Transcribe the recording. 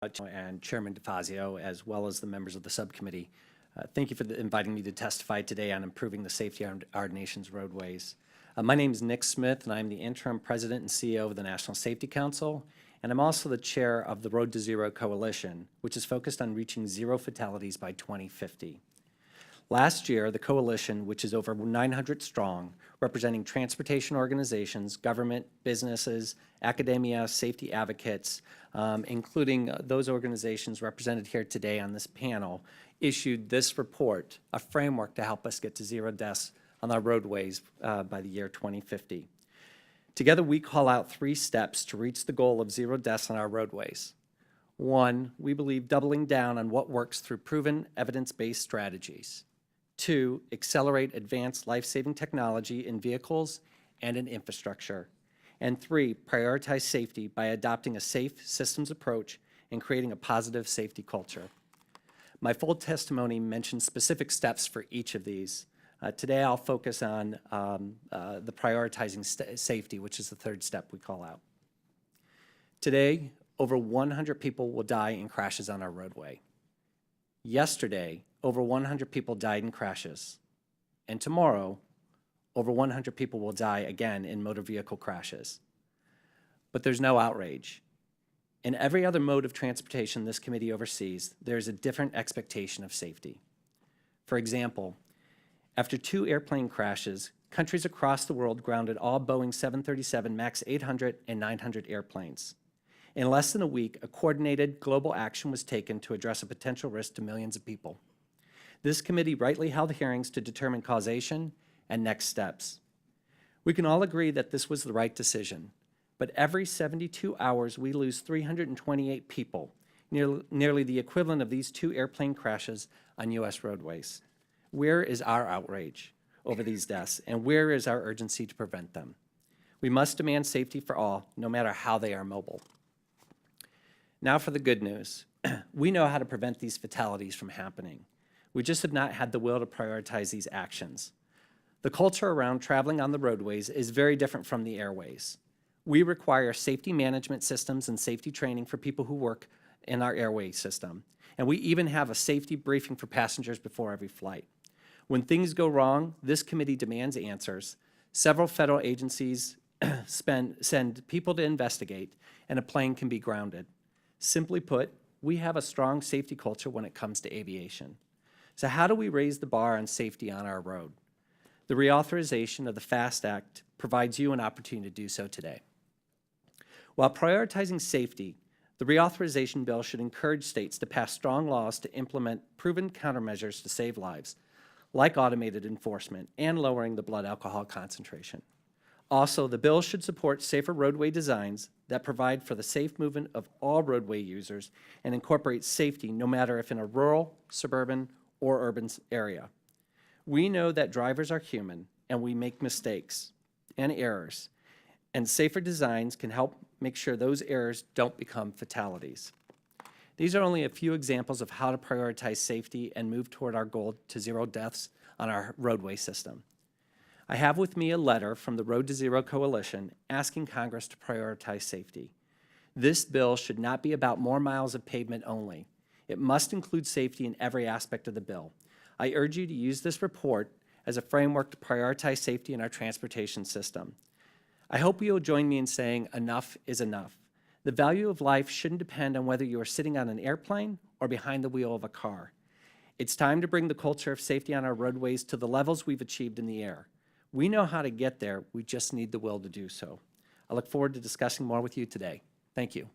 And Chairman DeFazio, as well as the members of the subcommittee. Thank you for inviting me to testify today on improving the safety of our nation's roadways. My name is Nick Smith, and I'm the interim president and CEO of the National Safety Council, and I'm also the chair of the Road to Zero Coalition, which is focused on reaching zero fatalities by 2050. Last year, the coalition, which is over 900 strong, representing transportation organizations, government, businesses, academia, safety advocates, including those organizations represented here today on this panel, issued this report, a framework to help us get to zero deaths on our roadways by the year 2050. Together, we call out 3 steps to reach the goal of zero deaths on our roadways. 1, we believe doubling down on what works through proven evidence-based strategies. 2, accelerate advanced life-saving technology in vehicles and in infrastructure. And 3, prioritize safety by adopting a safe systems approach and creating a positive safety culture. My full testimony mentions specific steps for each of these. Today I'll focus on the prioritizing safety, which is the 3rd step we call out. Today, over 100 people will die in crashes on our roadway. Yesterday, over 100 people died in crashes. And tomorrow, over 100 people will die again in motor vehicle crashes. But there's no outrage. In every other mode of transportation this committee oversees, there's a different expectation of safety. For example, after 2 airplane crashes, countries across the world grounded all Boeing 737 MAX 800 and 900 airplanes. In less than a week, a coordinated global action was taken to address a potential risk to millions of people. This committee rightly held hearings to determine causation and next steps. We can all agree that this was the right decision, but every 72 hours we lose 328 people, nearly the equivalent of these 2 airplane crashes on U.S. roadways. Where is our outrage over these deaths, and where is our urgency to prevent them? We must demand safety for all, no matter how they are mobile. Now for the good news. We know how to prevent these fatalities from happening. We just have not had the will to prioritize these actions. The culture around traveling on the roadways is very different from the airways. We require safety management systems and safety training for people who work in our airway system. And we even have a safety briefing for passengers before every flight. When things go wrong, this committee demands answers. Several federal agencies send people to investigate, and a plane can be grounded. Simply put, we have a strong safety culture when it comes to aviation. So how do we raise the bar on safety on our road? The reauthorization of the FAST Act provides you an opportunity to do so today. While prioritizing safety, the reauthorization bill should encourage states to pass strong laws to implement proven countermeasures to save lives, like automated enforcement and lowering the blood alcohol concentration. Also, the bill should support safer roadway designs that provide for the safe movement of all roadway users and incorporate safety no matter if in a rural, suburban, or urban area. We know that drivers are human and we make mistakes and errors, and safer designs can help make sure those errors don't become fatalities. These are only a few examples of how to prioritize safety and move toward our goal to zero deaths on our roadway system. I have with me a letter from the Road to Zero Coalition asking Congress to prioritize safety. This bill should not be about more miles of pavement only. It must include safety in every aspect of the bill. I urge you to use this report as a framework to prioritize safety in our transportation system. I hope you'll join me in saying enough is enough. The value of life shouldn't depend on whether you are sitting on an airplane or behind the wheel of a car. It's time to bring the culture of safety on our roadways to the levels we've achieved in the air. We know how to get there, we just need the will to do so. I look forward to discussing more with you today. Thank you.